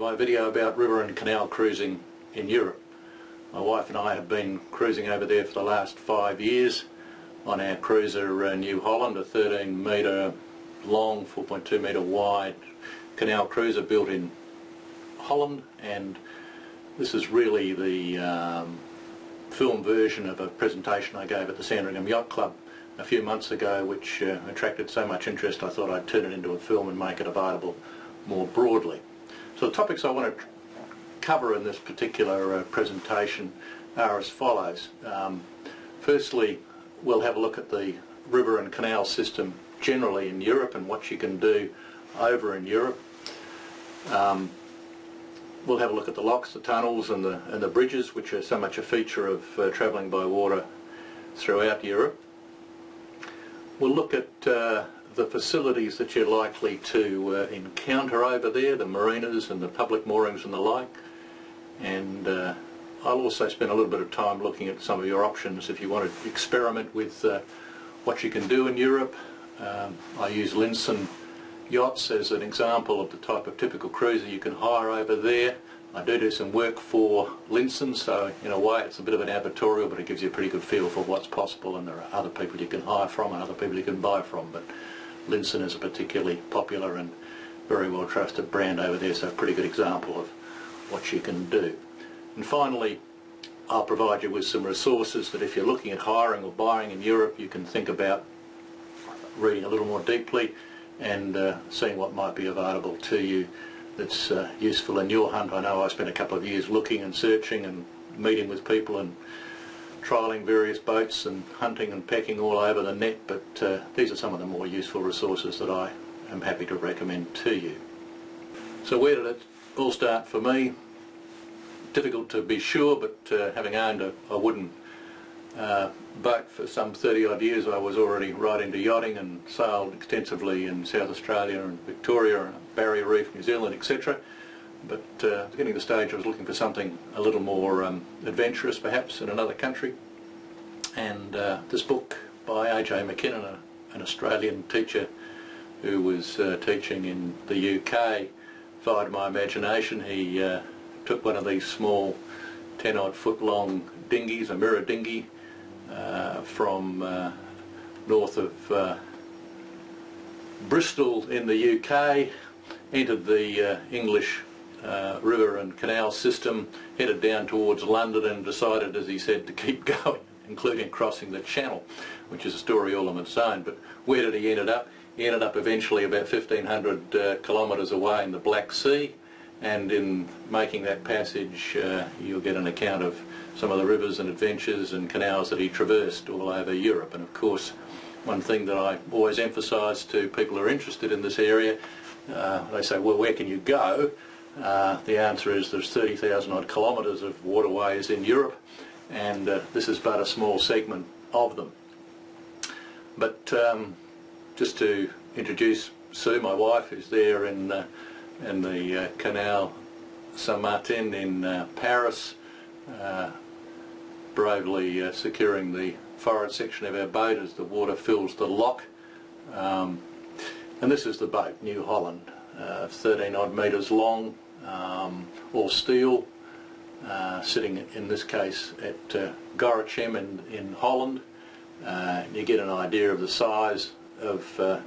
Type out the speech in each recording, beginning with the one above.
my video about river and canal cruising in Europe. My wife and I have been cruising over there for the last 5 years on our cruiser New Holland, a 13 metre long, 4.2 metre wide canal cruiser built in Holland, and this is really the film version of a presentation I gave at the Sandringham Yacht Club a few months ago, which attracted so much interest I thought I'd turn it into a film and make it available more broadly. So the topics I want to cover in this particular presentation are as follows. Firstly, we'll have a look at the river and canal system generally in Europe and what you can do over in Europe. We'll have a look at the locks, the tunnels and the bridges, which are so much a feature of travelling by water throughout Europe. We'll look at the facilities that you're likely to encounter over there, the marinas and the public moorings and the like. And I'll also spend a little bit of time looking at some of your options if you want to experiment with what you can do in Europe. I use Linssen yachts as an example of the type of typical cruiser you can hire over there. I do some work for Linssen, so in a way it's a bit of an advertorial, but it gives you a pretty good feel for what's possible, and there are other people you can hire from and other people you can buy from, but Linssen is a particularly popular and very well trusted brand over there, so a pretty good example of what you can do. And finally, I'll provide you with some resources that if you're looking at hiring or buying in Europe, you can think about reading a little more deeply and seeing what might be available to you that's useful in your hunt. I know I spent a couple of years looking and searching and meeting with people and trialling various boats and hunting and pecking all over the net, but these are some of the more useful resources that I am happy to recommend to you. So where did it all start for me? Difficult to be sure, but having owned a wooden boat for some 30 odd years, I was already right into yachting and sailed extensively in South Australia and Victoria and Barrier Reef, New Zealand, etc. But getting to the stage I was looking for something a little more adventurous perhaps in another country, and this book by A.J. McKinnon, an Australian teacher who was teaching in the UK, fired my imagination. He took one of these small 10 odd foot long dinghies, a mirror dinghy, from north of Bristol in the UK, entered the English river and canal system, headed down towards London, and decided, as he said, to keep going, including crossing the Channel, which is a story all on its own. But where did he end up? He ended up eventually about 1,500 kilometres away in the Black Sea, and in making that passage you'll get an account of some of the rivers and adventures and canals that he traversed all over Europe. And of course, one thing that I always emphasise to people who are interested in this area, they say, well, where can you go? The answer is there's 30,000 odd kilometres of waterways in Europe, and this is but a small segment of them. But just to introduce Sue, my wife, who's there in the Canal Saint-Martin in Paris, bravely securing the forward section of our boat as the water fills the lock. And this is the boat, New Holland, 13 odd metres long, all steel, sitting in this case at Gorinchem in Holland. You get an idea of the size of the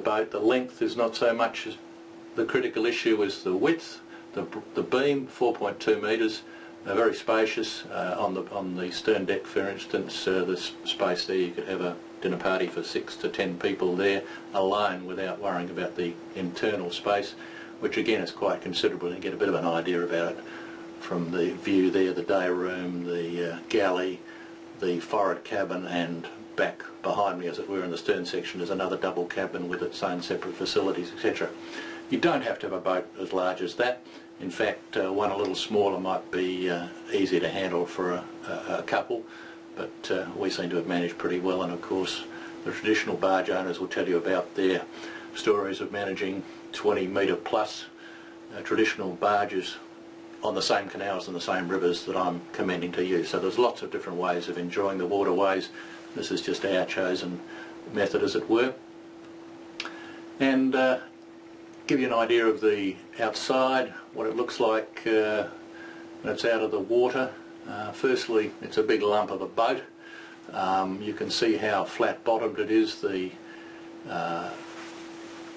boat. The length is not so much the critical issue as the width. The beam, 4.2 metres, very spacious. On the stern deck, for instance, there's space there. You could have a dinner party for 6 to 10 people there alone without worrying about the internal space, which again is quite considerable. You get a bit of an idea about it from the view there, the day room, the galley, the forward cabin, and back behind me, as it were, in the stern section is another double cabin with its own separate facilities, etc. You don't have to have a boat as large as that. In fact, one a little smaller might be easy to handle for a couple, but we seem to have managed pretty well. And of course, the traditional barge owners will tell you about their stories of managing 20 metre plus traditional barges on the same canals and the same rivers that I'm commending to you. So there's lots of different ways of enjoying the waterways. This is just our chosen method, as it were. And give you an idea of the outside, what it looks like when it's out of the water. Firstly, it's a big lump of a boat. You can see how flat bottomed it is. The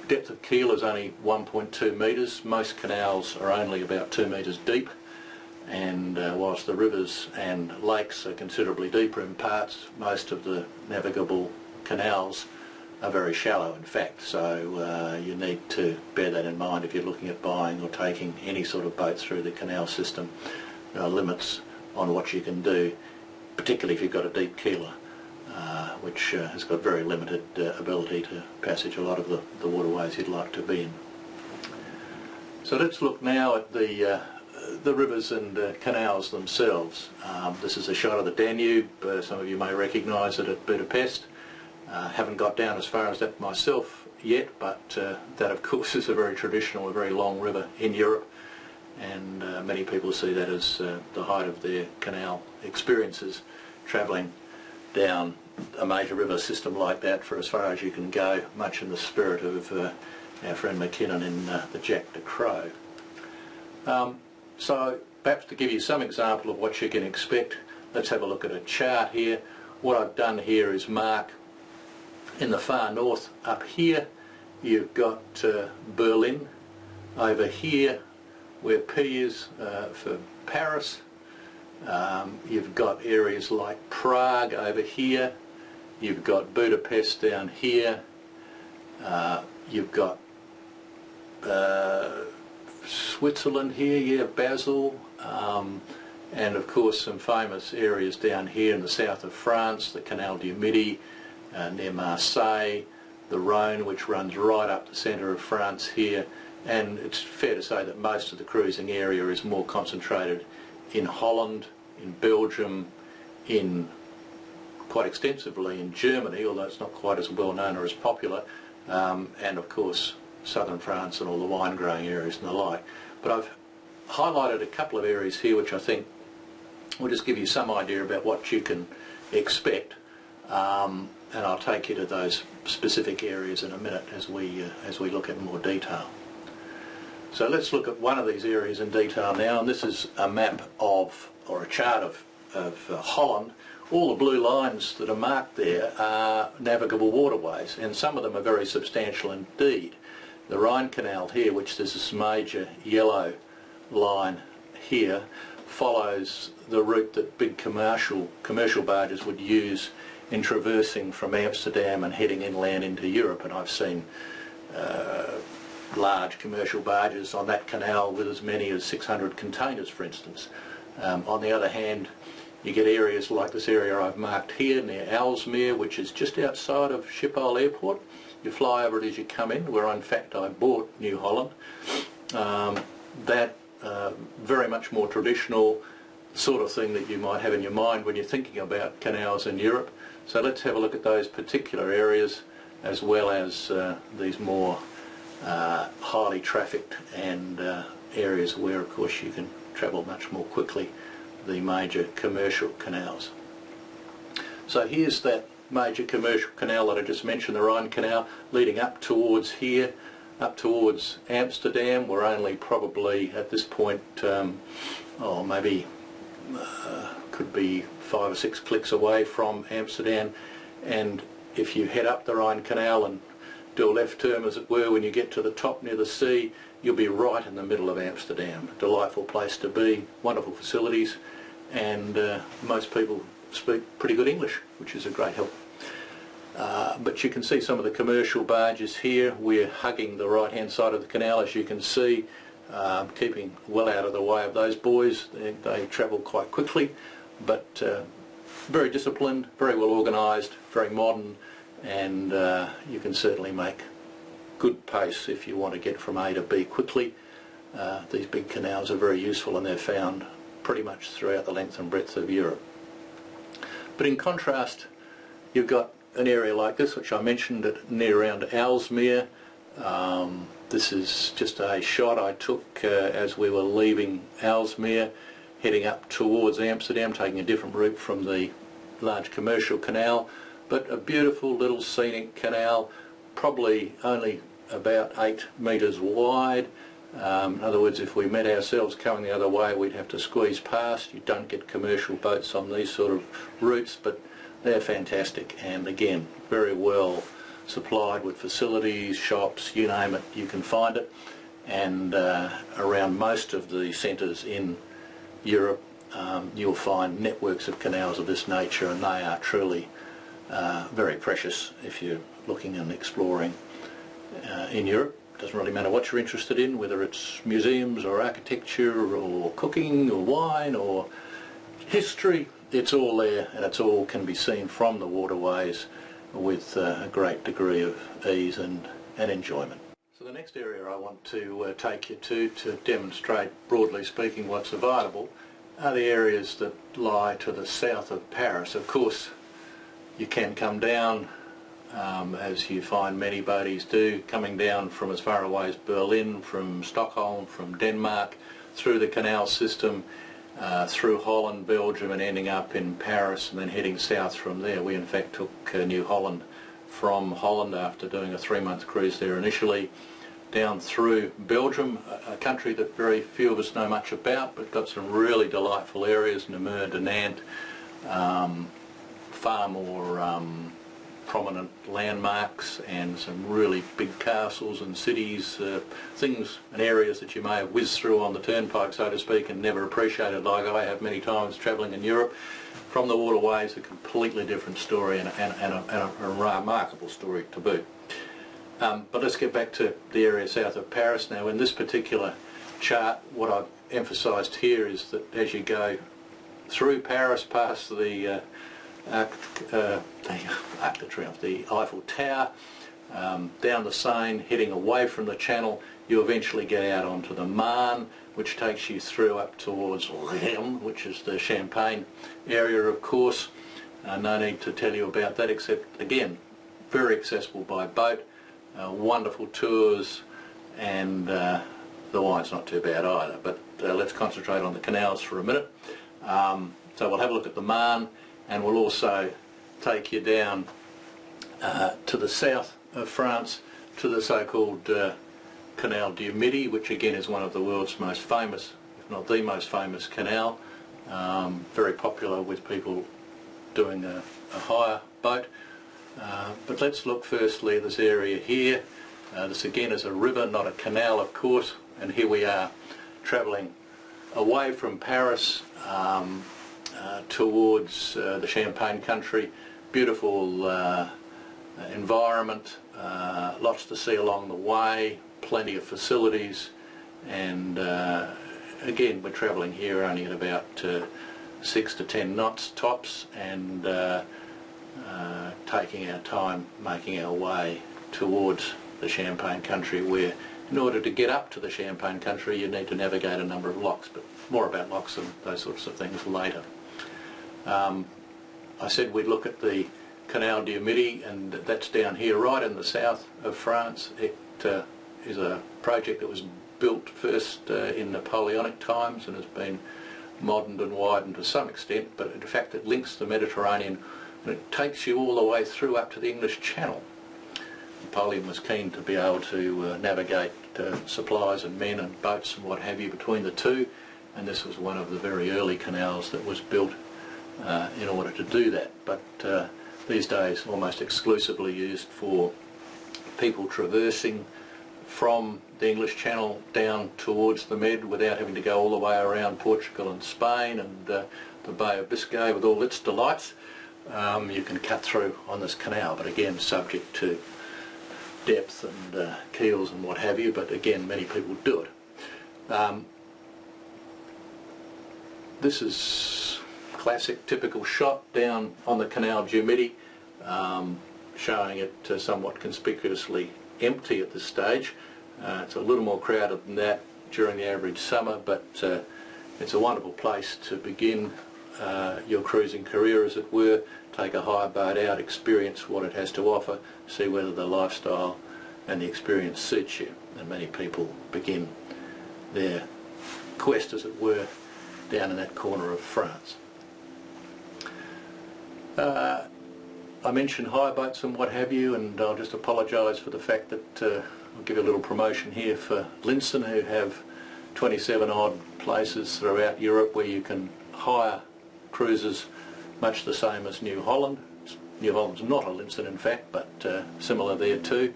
depth of keel is only 1.2 metres. Most canals are only about 2 metres deep, and whilst the rivers and lakes are considerably deeper in parts, most of the navigable canals are very shallow in fact, so you need to bear that in mind if you're looking at buying or taking any sort of boat through the canal system. There are limits on what you can do, particularly if you've got a deep keeler, which has got very limited ability to passage a lot of the waterways you'd like to be in. So let's look now at the rivers and canals themselves. This is a shot of the Danube. Some of you may recognise it at Budapest. Haven't got down as far as that myself yet, but that of course is a very traditional, a very long river in Europe, and many people see that as the height of their canal experiences, travelling down a major river system like that for as far as you can go, much in the spirit of our friend McKinnon in the Jack de Crow. So perhaps to give you some example of what you can expect, let's have a look at a chart here. What I've done here is mark in the far north up here, you've got Berlin. Over here where P is for Paris, you've got areas like Prague over here, you've got Budapest down here, you've got Switzerland here, yeah, Basel, and of course some famous areas down here in the south of France, the Canal du Midi, near Marseille, the Rhone, which runs right up the centre of France here, and it's fair to say that most of the cruising area is more concentrated in Holland, in Belgium, in quite extensively in Germany, although it's not quite as well known or as popular, and of course southern France and all the wine growing areas and the like. But I've highlighted a couple of areas here which I think will just give you some idea about what you can expect. And I'll take you to those specific areas in a minute as we look at more detail. So let's look at one of these areas in detail now, and this is a map of, or a chart of Holland. All the blue lines that are marked there are navigable waterways, and some of them are very substantial indeed. The Rhine Canal here, which there's this major yellow line here, follows the route that big commercial barges would use in traversing from Amsterdam and heading inland into Europe, and I've seen large commercial barges on that canal with as many as 600 containers, for instance. On the other hand, you get areas like this area I've marked here near Aalsmeer, which is just outside of Schiphol Airport. You fly over it as you come in, where in fact I bought New Holland. That very much more traditional sort of thing that you might have in your mind when you're thinking about canals in Europe. So let's have a look at those particular areas, as well as these more highly trafficked and areas where of course you can travel much more quickly, the major commercial canals. So here's that major commercial canal that I just mentioned, the Rhine Canal, leading up towards here, up towards Amsterdam. We're only probably at this point, maybe could be 5 or 6 clicks away from Amsterdam, and if you head up the Rhine Canal and do a left turn as it were, when you get to the top near the sea, you'll be right in the middle of Amsterdam. Delightful place to be, wonderful facilities, and most people speak pretty good English, which is a great help. But you can see some of the commercial barges here. We're hugging the right hand side of the canal, as you can see, keeping well out of the way of those boys. They travel quite quickly, but very disciplined, very well organised, very modern, and you can certainly make good pace if you want to get from A to B quickly. These big canals are very useful, and they're found pretty much throughout the length and breadth of Europe. But in contrast, you've got an area like this, which I mentioned near around Aalsmeer. This is just a shot I took as we were leaving Aalsmeer, heading up towards Amsterdam, taking a different route from the large commercial canal, but a beautiful little scenic canal, probably only about 8 metres wide. In other words, if we met ourselves coming the other way, we'd have to squeeze past. You don't get commercial boats on these sort of routes, but they're fantastic, and again, very well supplied with facilities, shops, you name it, you can find it. And around most of the centres in Europe, you'll find networks of canals of this nature, and they are truly very precious if you're looking and exploring in Europe. Doesn't really matter what you're interested in, whether it's museums or architecture or cooking or wine or history, it's all there, and it's all can be seen from the waterways with a great degree of ease and enjoyment. So the next area I want to take you to demonstrate, broadly speaking, what's available are the areas that lie to the south of Paris. Of course, you can come down, as you find many boaties do, coming down from as far away as Berlin, from Stockholm, from Denmark, through the canal system, through Holland, Belgium, and ending up in Paris, and then heading south from there. We in fact took New Holland from Holland after doing a 3-month cruise there initially, down through Belgium, a country that very few of us know much about, but got some really delightful areas, Namur, Dinant, far more prominent landmarks and some really big castles and cities, things and areas that you may have whizzed through on the turnpike, so to speak, and never appreciated like I have many times travelling in Europe. From the waterways, a completely different story, and a remarkable story to boot. But let's get back to the area south of Paris now. In this particular chart, what I've emphasised here is that as you go through Paris, past the Arc de Triomphe, the Eiffel Tower, down the Seine, heading away from the Channel, you eventually get out onto the Marne, which takes you through up towards Reims, which is the Champagne area, of course. No need to tell you about that, except, again, very accessible by boat, wonderful tours, and the wine's not too bad either. But let's concentrate on the canals for a minute. So we'll have a look at the Marne, and we'll also take you down to the south of France, to the so-called Canal du Midi, which again is one of the world's most famous, if not the most famous canal, very popular with people doing a hire boat. But let's look firstly at this area here. This again is a river, not a canal, of course, and here we are travelling away from Paris towards the Champagne country. Beautiful environment, lots to see along the way, plenty of facilities, and again we're travelling here only at about 6 to 10 knots tops, and taking our time making our way towards the Champagne country, where in order to get up to the Champagne country you need to navigate a number of locks, but more about locks and those sorts of things later. I said we'd look at the Canal du Midi, and that's down here right in the south of France. It is a project that was built first in Napoleonic times and has been moderned and widened to some extent, but in fact it links the Mediterranean, and it takes you all the way through up to the English Channel. Napoleon was keen to be able to navigate supplies and men and boats and what have you between the two, and this was one of the very early canals that was built in order to do that. But these days almost exclusively used for people traversing from the English Channel down towards the Med without having to go all the way around Portugal and Spain and the Bay of Biscay with all its delights. You can cut through on this canal, but again subject to depth and keels and what have you, but again many people do it. This is classic typical shot down on the Canal du Midi, showing it somewhat conspicuously empty at this stage. It's a little more crowded than that during the average summer, but it's a wonderful place to begin your cruising career, as it were. Take a hire boat out, experience what it has to offer, see whether the lifestyle and the experience suits you, and many people begin their quest, as it were, down in that corner of France. I mentioned hire boats and what have you, and I'll just apologise for the fact that I'll give you a little promotion here for Linssen, who have 27 odd places throughout Europe where you can hire cruises much the same as New Holland. New Holland's not a Linssen in fact, but similar there too.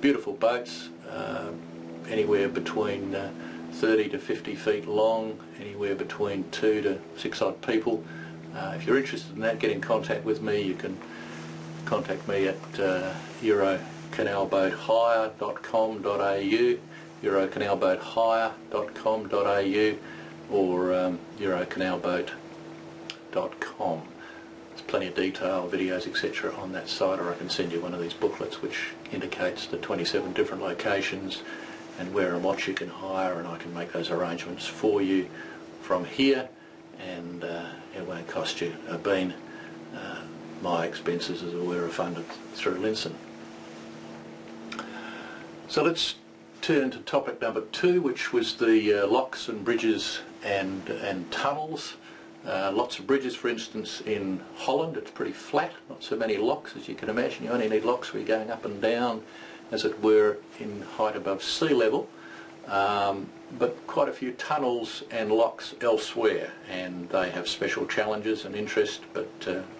Beautiful boats, anywhere between 30 to 50 feet long, anywhere between 2 to 6 odd people. If you're interested in that, get in contact with me. You can contact me at eurocanalboathire.com.au, eurocanalboathire.com.au, or eurocanalboat.com. There's plenty of detail, videos, etc. on that site, or I can send you one of these booklets which indicates the 27 different locations and where and what you can hire, and I can make those arrangements for you from here, and it won't cost you a bean. My expenses, as it were, are funded through Linssen. So let's turn to topic number 2, which was the locks and bridges and tunnels. Lots of bridges, for instance, in Holland. It's pretty flat, not so many locks as you can imagine. You only need locks where you're going up and down, as it were, in height above sea level. But quite a few tunnels and locks elsewhere, and they have special challenges and interest, but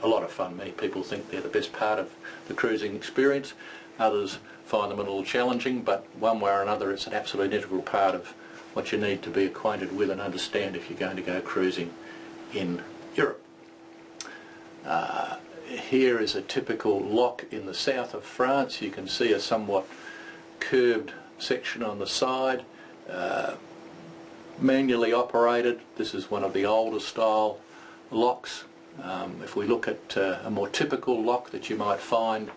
a lot of fun. Many people think they're the best part of the cruising experience. Others find them a little challenging, but one way or another it's an absolute integral part of what you need to be acquainted with and understand if you're going to go cruising in Europe. Here is a typical lock in the south of France. You can see a somewhat curved section on the side, manually operated. This is one of the older style locks. If we look at a more typical lock that you might find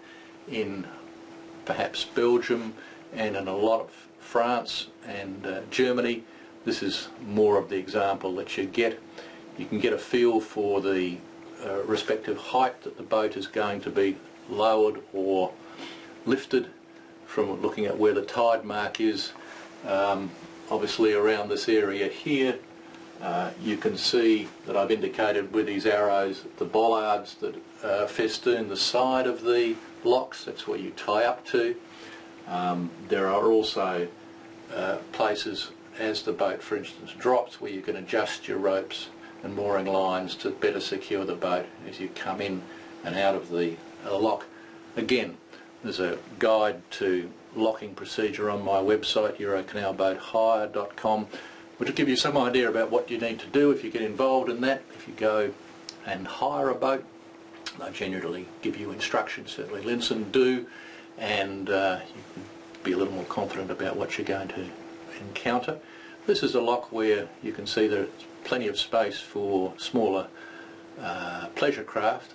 in perhaps Belgium and in a lot of France and Germany, this is more of the example that you get. You can get a feel for the respective height that the boat is going to be lowered or lifted from looking at where the tide mark is. Obviously around this area here you can see that I've indicated with these arrows the bollards that festoon the side of the locks. That's where you tie up to. There are also places as the boat, for instance, drops, where you can adjust your ropes and mooring lines to better secure the boat as you come in and out of the lock. Again, there's a guide to locking procedure on my website, eurocanalboathire.com, which will give you some idea about what you need to do if you get involved in that. If you go and hire a boat, they generally give you instructions, certainly Linssen do, and you can be a little more confident about what you're going to encounter. This is a lock where you can see there's plenty of space for smaller pleasure craft.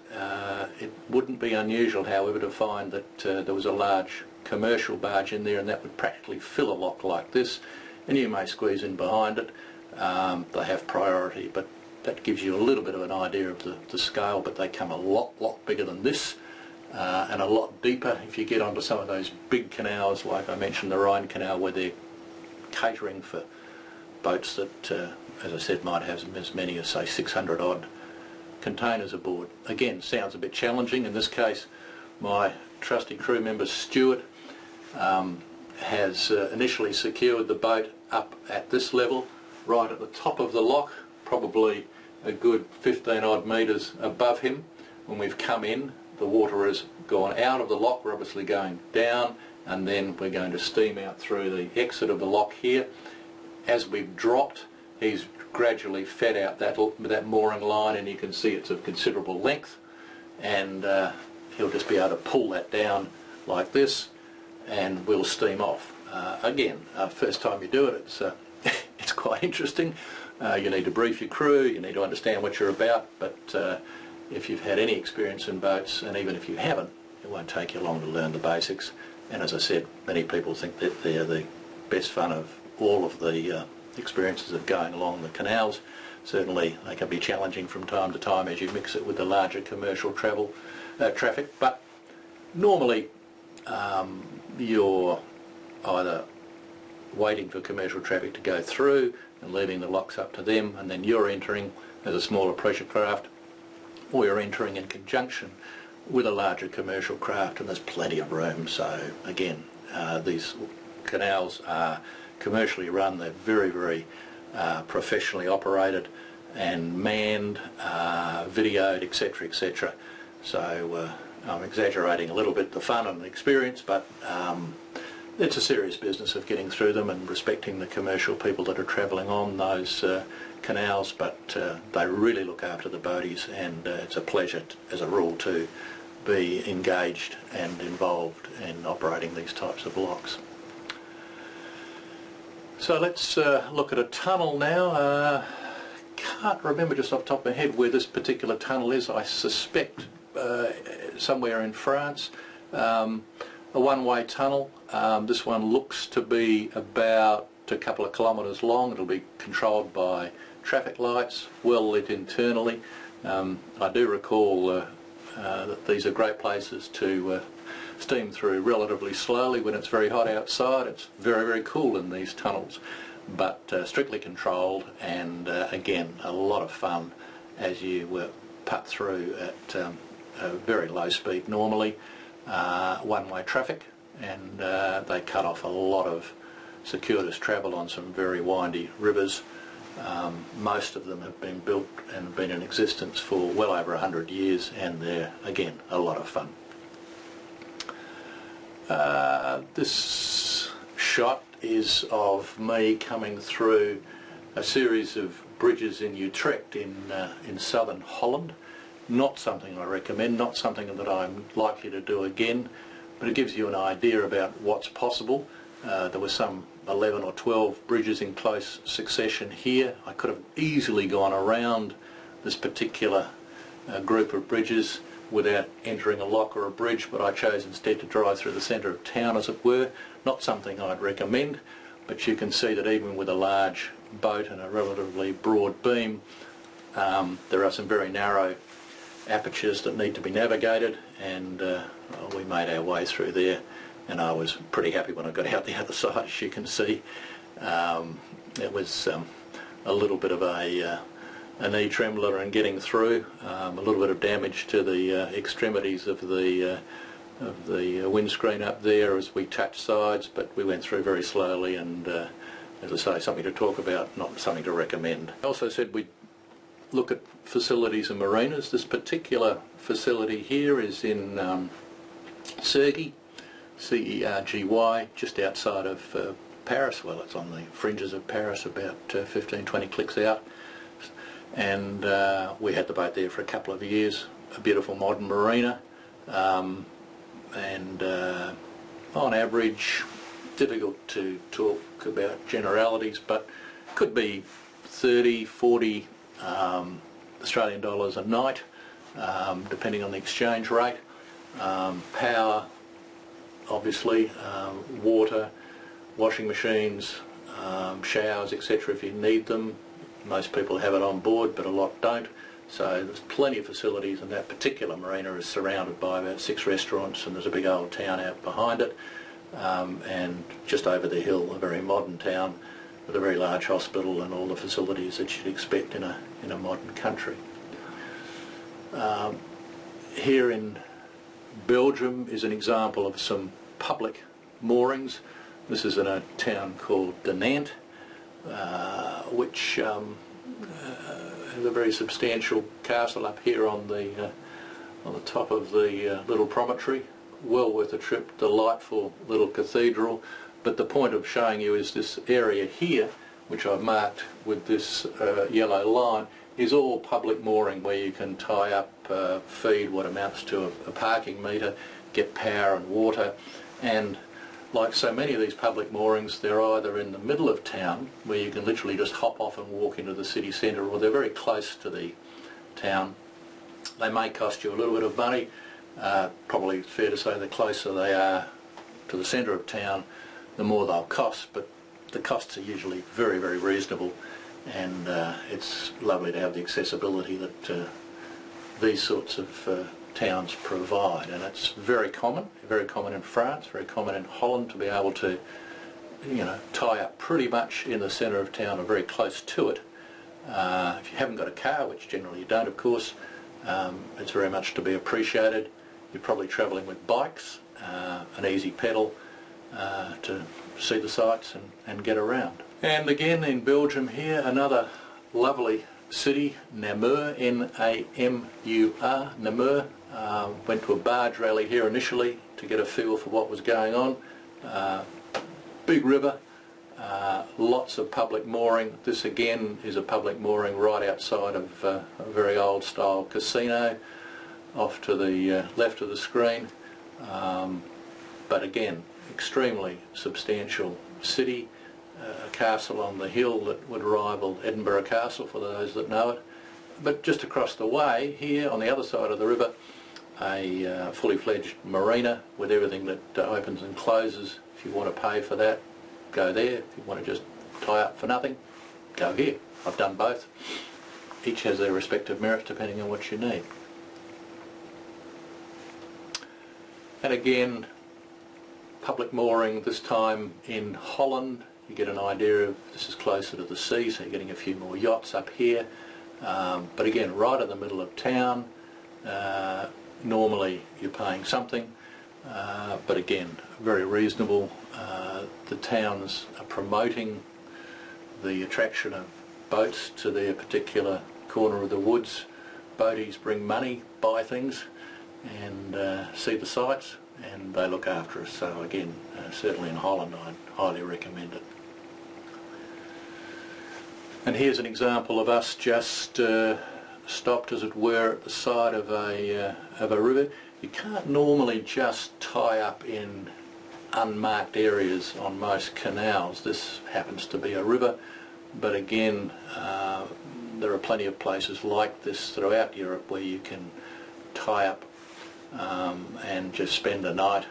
It wouldn't be unusual, however, to find that there was a large commercial barge in there, and that would practically fill a lock like this, and you may squeeze in behind it. They have priority, but that gives you a little bit of an idea of the scale, but they come a lot bigger than this, and a lot deeper if you get onto some of those big canals, like I mentioned the Rhine Canal, where they're catering for boats that, as I said, might have as many as, say, 600 odd containers aboard. Again, sounds a bit challenging. In this case, my trusty crew member Stuart has initially secured the boat up at this level, right at the top of the lock, probably a good 15 odd metres above him. When we've come in, the water has gone out of the lock. We're obviously going down, and then we're going to steam out through the exit of the lock here. As we've dropped, he's gradually fed out that mooring line, and you can see it's of considerable length, and he'll just be able to pull that down like this, and we'll steam off. Again, first time you do it, it's quite interesting. You need to brief your crew, you need to understand what you're about, but if you've had any experience in boats, and even if you haven't, it won't take you long to learn the basics. And as I said, many people think that they're the best fun of all of the experiences of going along the canals. Certainly they can be challenging from time to time as you mix it with the larger commercial traffic, but normally you're either waiting for commercial traffic to go through and leaving the locks up to them, and then you're entering as a smaller pressure craft, or you're entering in conjunction with a larger commercial craft, and there's plenty of room. So again, these canals are commercially run. They're very, very professionally operated and manned, videoed, etc., etc. So I'm exaggerating a little bit the fun and the experience, but it's a serious business of getting through them and respecting the commercial people that are travelling on those canals, but they really look after the boaties, and it's a pleasure as a rule to be engaged and involved in operating these types of locks. So let's look at a tunnel now. Can't remember just off the top of my head where this particular tunnel is. I suspect somewhere in France. A one-way tunnel. This one looks to be about a couple of kilometres long. It'll be controlled by traffic lights, well lit internally. I do recall that these are great places to steam through relatively slowly when it's very hot outside. It's very, very cool in these tunnels, but strictly controlled, and again a lot of fun as you putt through at a very low speed normally, one-way traffic, and they cut off a lot of circuitous travel on some very windy rivers. Most of them have been built and been in existence for well over 100 years, and they're again a lot of fun. This shot is of me coming through a series of bridges in Utrecht in southern Holland. Not something I recommend, not something that I'm likely to do again, but it gives you an idea about what's possible. There were some 11 or 12 bridges in close succession here. I could have easily gone around this particular group of bridges without entering a lock or a bridge, but I chose instead to drive through the centre of town, as it were. Not something I'd recommend, but you can see that even with a large boat and a relatively broad beam, there are some very narrow apertures that need to be navigated, and we made our way through there, and I was pretty happy when I got out the other side. As you can see, it was a little bit of a knee trembler in getting through, a little bit of damage to the extremities of the windscreen up there as we touched sides, but we went through very slowly, and as I say, something to talk about, not something to recommend. I also said we'd look at facilities and marinas. This particular facility here is in Cergy, C-E-R-G-Y, just outside of Paris. Well, it's on the fringes of Paris, about 15-20 clicks out, and we had the boat there for a couple of years. A beautiful modern marina, and on average, difficult to talk about generalities, but could be 30, 40 Australian dollars a night, depending on the exchange rate. Power, obviously, water, washing machines, showers, etc. if you need them. Most people have it on board, but a lot don't. So there's plenty of facilities, and that particular marina is surrounded by about 6 restaurants, and there's a big old town out behind it, and just over the hill a very modern town with a very large hospital and all the facilities that you'd expect in a modern country. Here in Belgium is an example of some public moorings. This is in a town called Duncan, which has a very substantial castle up here on the top of the little promontory. Well worth a trip, delightful little cathedral. But the point of showing you is this area here, which I've marked with this yellow line, is all public mooring where you can tie up, feed what amounts to a parking meter, get power and water, and like so many of these public moorings, they're either in the middle of town where you can literally just hop off and walk into the city centre, or they're very close to the town. They may cost you a little bit of money. Probably it's fair to say the closer they are to the centre of town, the more they'll cost, but the costs are usually very, very reasonable, and it's lovely to have the accessibility that these sorts of towns provide. And it's very common in France, very common in Holland, to be able to, you know, tie up pretty much in the centre of town or very close to it. If you haven't got a car, which generally you don't, of course, it's very much to be appreciated. you're probably travelling with bikes, an easy pedal to see the sights and get around. And again in Belgium here, another lovely city, Namur, N-A-M-U-R, Namur. Went to a barge rally here initially to get a feel for what was going on. Big river, lots of public mooring. This again is a public mooring right outside of a very old style casino off to the left of the screen. But again, extremely substantial city, a castle on the hill that would rival Edinburgh Castle for those that know it. But just across the way here on the other side of the river, a fully fledged marina with everything that opens and closes. If you want to pay for that, go there. If you want to just tie up for nothing, go here. I've done both. Each has their respective merits depending on what you need. And again, public mooring, this time in Holland. You get an idea of this is closer to the sea, so you're getting a few more yachts up here. But again, right in the middle of town. Normally you're paying something, but again, very reasonable. The towns are promoting the attraction of boats to their particular corner of the woods. Boaties bring money, buy things, and see the sights, and they look after us. So again, certainly in Holland, I'd highly recommend it. And here's an example of us just stopped, as it were, at the side of a river. You can't normally just tie up in unmarked areas on most canals. This happens to be a river, but again, there are plenty of places like this throughout Europe where you can tie up and just spend a night.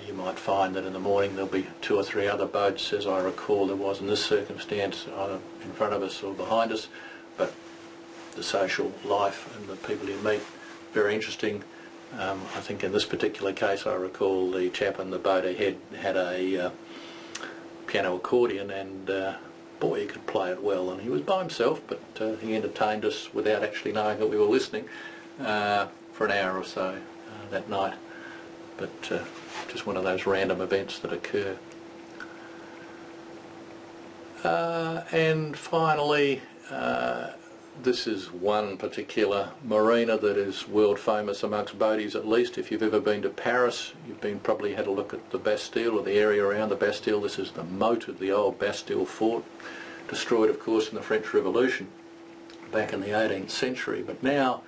You might find that in the morning there'll be 2 or 3 other boats, as I recall there was in this circumstance, either in front of us or behind us, but the social life and the people you meet, very interesting. I think in this particular case I recall the chap in the boat ahead had a piano accordion, and boy, he could play it well, and he was by himself, but he entertained us without actually knowing that we were listening for an hour or so that night. But just one of those random events that occur. And finally, this is one particular marina that is world famous amongst boaties, at least. If you've ever been to Paris, you've probably had a look at the Bastille, or the area around the Bastille. This is the moat of the old Bastille fort, destroyed of course in the French Revolution back in the 18th century, but now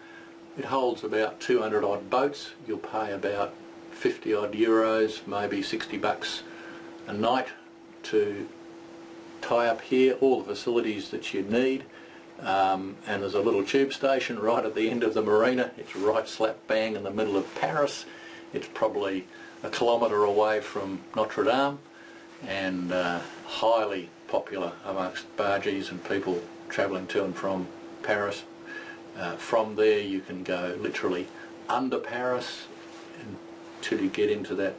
it holds about 200 odd boats. You'll pay about 50 odd euros, maybe 60 bucks a night to tie up here, all the facilities that you need. And there's a little tube station right at the end of the marina. It's right slap bang in the middle of Paris. It's probably a kilometre away from Notre Dame, and highly popular amongst bargees and people travelling to and from Paris. From there you can go literally under Paris until you get into that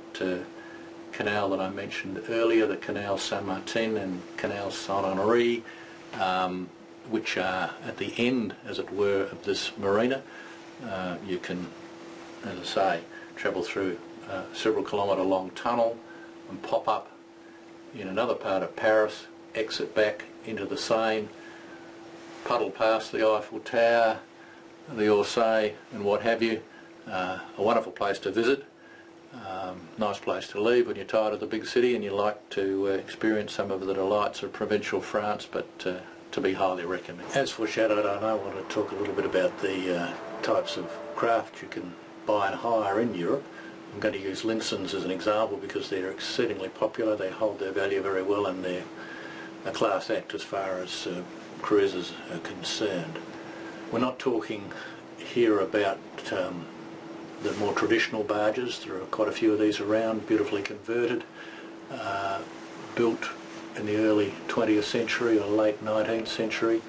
canal that I mentioned earlier, the Canal Saint-Martin and Canal Saint-Henri, which are at the end, as it were, of this marina. You can, as I say, travel through a several kilometre long tunnel and pop up in another part of Paris, exit back into the Seine, puddle past the Eiffel Tower, the Orsay and what have you. A wonderful place to visit. Nice place to leave when you're tired of the big city and you like to experience some of the delights of provincial France, but to be highly recommended. As foreshadowed, I want to talk a little bit about the types of craft you can buy and hire in Europe. I'm going to use Linssens as an example because they're exceedingly popular. They hold their value very well, and they're a class act as far as cruises are concerned. We're not talking here about the more traditional barges. There are quite a few of these around, beautifully converted, built in the early 20th century or late 19th century.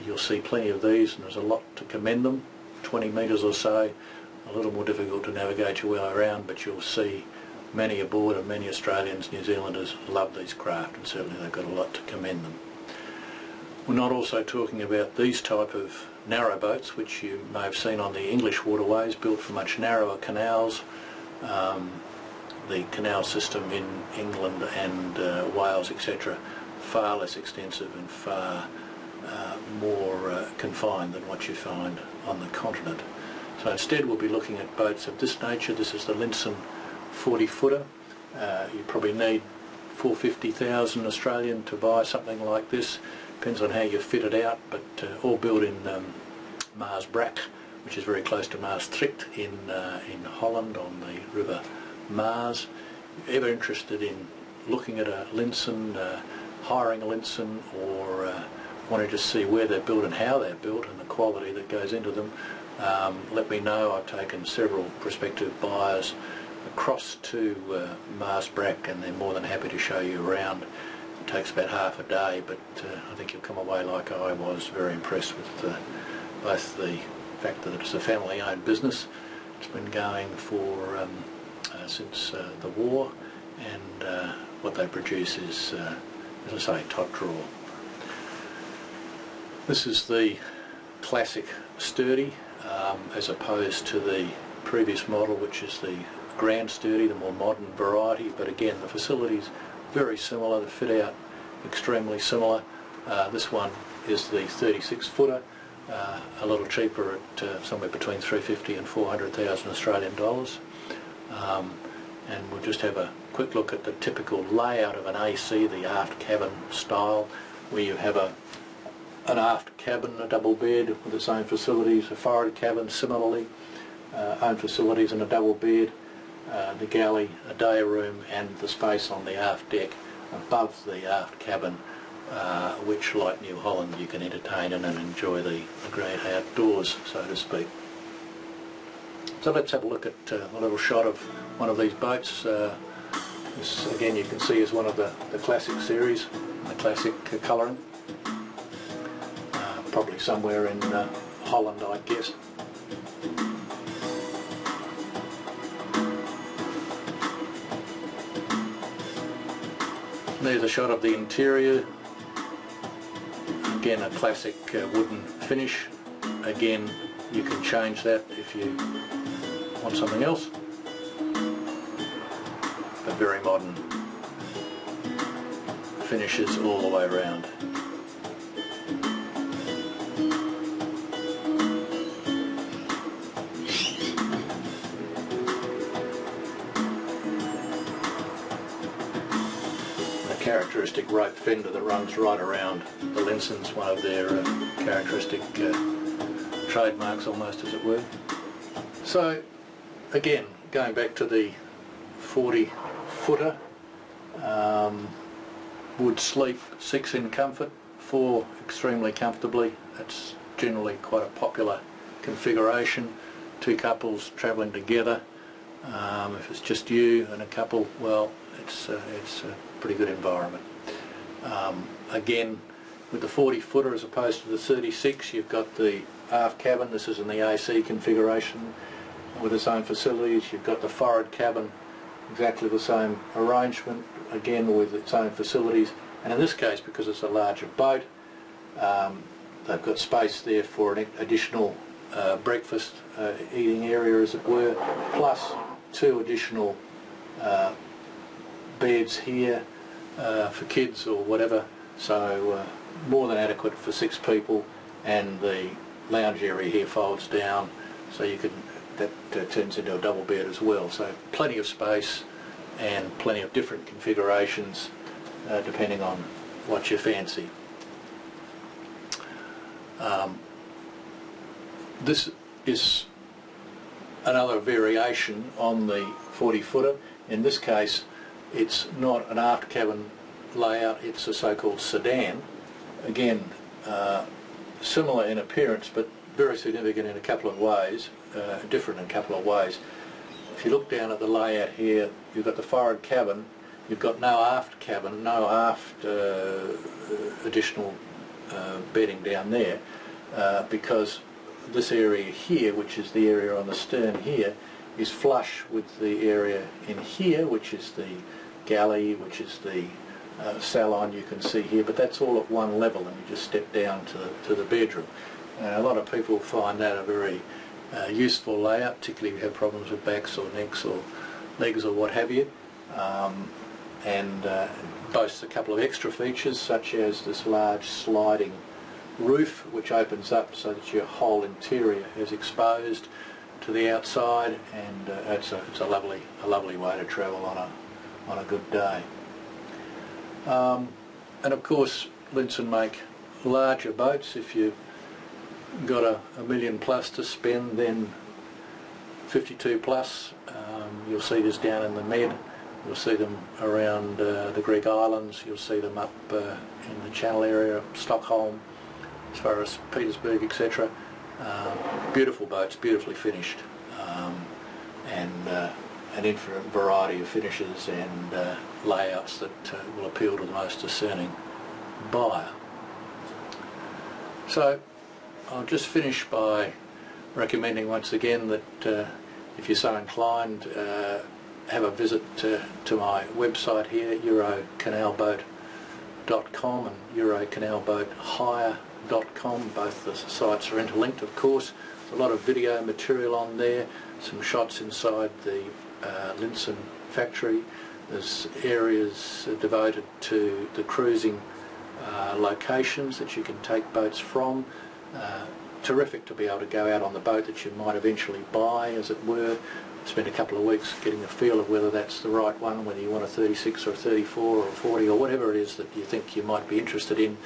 You'll see plenty of these, and there's a lot to commend them. 20 metres or so, a little more difficult to navigate your way around, but you'll see many aboard, and many Australians, New Zealanders love these craft, and certainly they've got a lot to commend them. We're not also talking about these type of narrow boats, which you may have seen on the English waterways, built for much narrower canals. The canal system in England and Wales, etc., far less extensive and far more confined than what you find on the continent. So instead we'll be looking at boats of this nature. This is the Linssen 40-footer. You probably need 450,000 Australian to buy something like this. Depends on how you fit it out, but all built in Maasbracht, which is very close to Maastricht in Holland on the River Maas. If you're ever interested in looking at a Linssen, hiring a Linssen, or wanting to see where they're built and how they're built and the quality that goes into them, let me know. I've taken several prospective buyers across to Maastricht, and they're more than happy to show you around. It takes about half a day, but I think you'll come away like I was, very impressed with both the fact that it's a family-owned business. It's been going for since the war, and what they produce is, as I say, top drawer. This is the classic sturdy, as opposed to the previous model, which is the grand sturdy, the more modern variety. But again, the facilities very similar, the fit out extremely similar. This one is the 36-footer, a little cheaper at somewhere between 350 and 400,000 Australian dollars. And we'll just have a quick look at the typical layout of an AC, the aft cabin style, where you have an aft cabin, a double bed with its own facilities, a forward cabin similarly, own facilities and a double bed, the galley, a day room, and the space on the aft deck above the aft cabin, which, like New Holland, you can entertain in and enjoy the great outdoors, so to speak. So let's have a look at a little shot of one of these boats. This, again, you can see is one of the classic series, the classic colouring. Probably somewhere in Holland, I guess. There's a shot of the interior. Again, a classic wooden finish. Again, you can change that if you want something else, but very modern finishes all the way around. Characteristic rope fender that runs right around the Linssen's, one of their characteristic trademarks almost, as it were. So again, going back to the 40-footer, would sleep 6 in comfort, 4 extremely comfortably. That's generally quite a popular configuration. 2 couples travelling together. If it's just you and a couple, well, it's a pretty good environment. Again, with the 40-footer as opposed to the 36, you've got the aft cabin. This is in the AC configuration with its own facilities. You've got the forward cabin, exactly the same arrangement, again with its own facilities. And in this case, because it's a larger boat, they've got space there for an additional breakfast eating area, as it were, plus 2 additional beds here for kids or whatever, so more than adequate for 6 people. And the lounge area here folds down, so you can, that turns into a double bed as well. So plenty of space and plenty of different configurations depending on what you fancy. This is another variation on the 40-footer. In this case, it's not an aft cabin layout, it's a so-called sedan. Again, similar in appearance, but very significant in a couple of ways, different in a couple of ways. If you look down at the layout here, you've got the forward cabin, you've got no aft cabin, no aft additional bedding down there, because this area here, which is the area on the stern here, is flush with the area in here, which is the galley, which is the salon you can see here, but that's all at one level, and you just step down to the bedroom. A lot of people find that a very useful layout, particularly if you have problems with backs or necks or legs or what have you, and boasts a couple of extra features such as this large sliding roof which opens up so that your whole interior is exposed to the outside, and it's a lovely way to travel on a good day. And of course Linssen make larger boats. If you've got a million plus to spend, then 52 plus. You'll see this down in the Med, you'll see them around the Greek islands, you'll see them up in the Channel area, Stockholm, as far as Petersburg, etc. Beautiful boats, beautifully finished, and an infinite variety of finishes and layouts that will appeal to the most discerning buyer. So I'll just finish by recommending once again that if you're so inclined, have a visit to my website here, eurocanalboat.com and eurocanalboathire.com. Both the sites are interlinked, of course. There's a lot of video material on there, some shots inside the Linssen factory. There's areas devoted to the cruising locations that you can take boats from. Terrific to be able to go out on the boat that you might eventually buy, as it were. Spend a couple of weeks getting a feel of whether that's the right one, whether you want a 36 or a 34 or a 40 or whatever it is that you think you might be interested in. You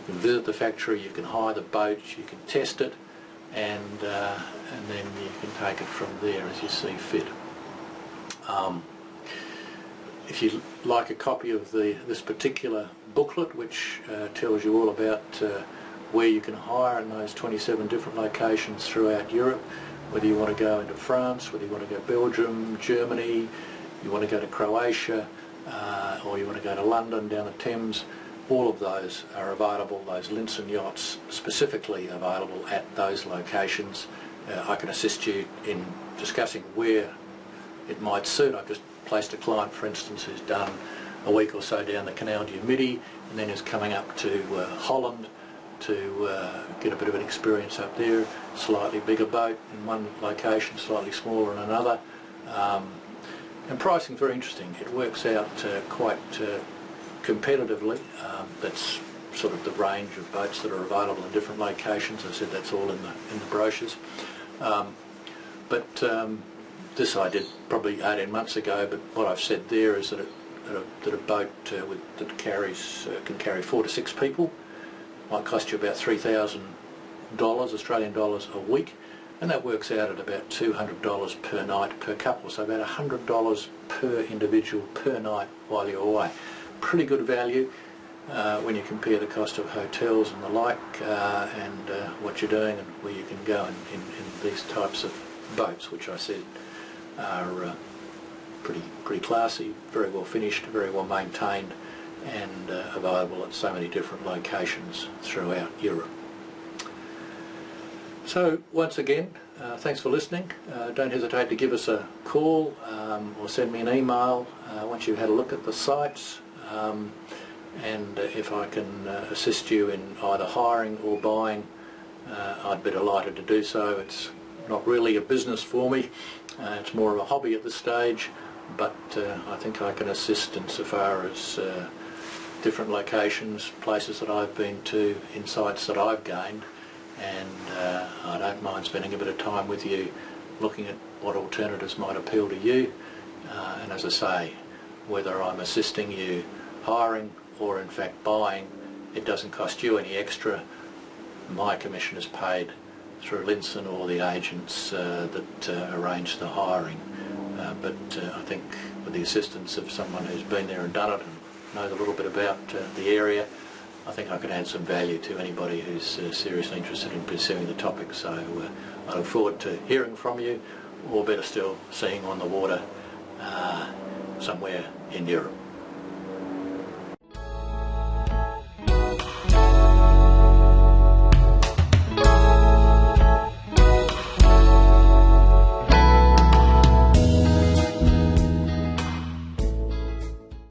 can visit the factory, you can hire the boat, you can test it, and then you can take it from there as you see fit. If you'd like a copy of this particular booklet, which tells you all about where you can hire in those 27 different locations throughout Europe, whether you want to go into France, whether you want to go Belgium, Germany, you want to go to Croatia, or you want to go to London down the Thames, all of those are available, those Linssen yachts specifically available at those locations. I can assist you in discussing where it might suit. I've just placed a client, for instance, who's done a week or so down the Canal du Midi and then is coming up to Holland to get a bit of an experience up there. Slightly bigger boat in one location, slightly smaller in another, and pricing very interesting. It works out quite competitively. That's sort of the range of boats that are available in different locations. I said that's all in the brochures. This I did probably 18 months ago, but what I've said there is that a boat that can carry 4 to 6 people might cost you about $3,000 Australian dollars a week, and that works out at about $200 per night per couple, so about $100 per individual per night while you're away. Pretty good value when you compare the cost of hotels and the like, and what you're doing and where you can go in these types of boats, which I said are pretty classy, very well finished, very well maintained, and available at so many different locations throughout Europe. So once again, thanks for listening. Don't hesitate to give us a call or send me an email once you've had a look at the sites, and if I can assist you in either hiring or buying, I'd be delighted to do so. It's not really a business for me, it's more of a hobby at this stage, but I think I can assist insofar as different locations, places that I've been to, insights that I've gained, and I don't mind spending a bit of time with you looking at what alternatives might appeal to you, and as I say, whether I'm assisting you hiring or in fact buying, it doesn't cost you any extra. My commission is paid through Linssen or the agents that arrange the hiring, but I think with the assistance of someone who's been there and done it and knows a little bit about the area, I think I can add some value to anybody who's seriously interested in pursuing the topic. So I look forward to hearing from you, or better still, seeing you on the water somewhere in Europe.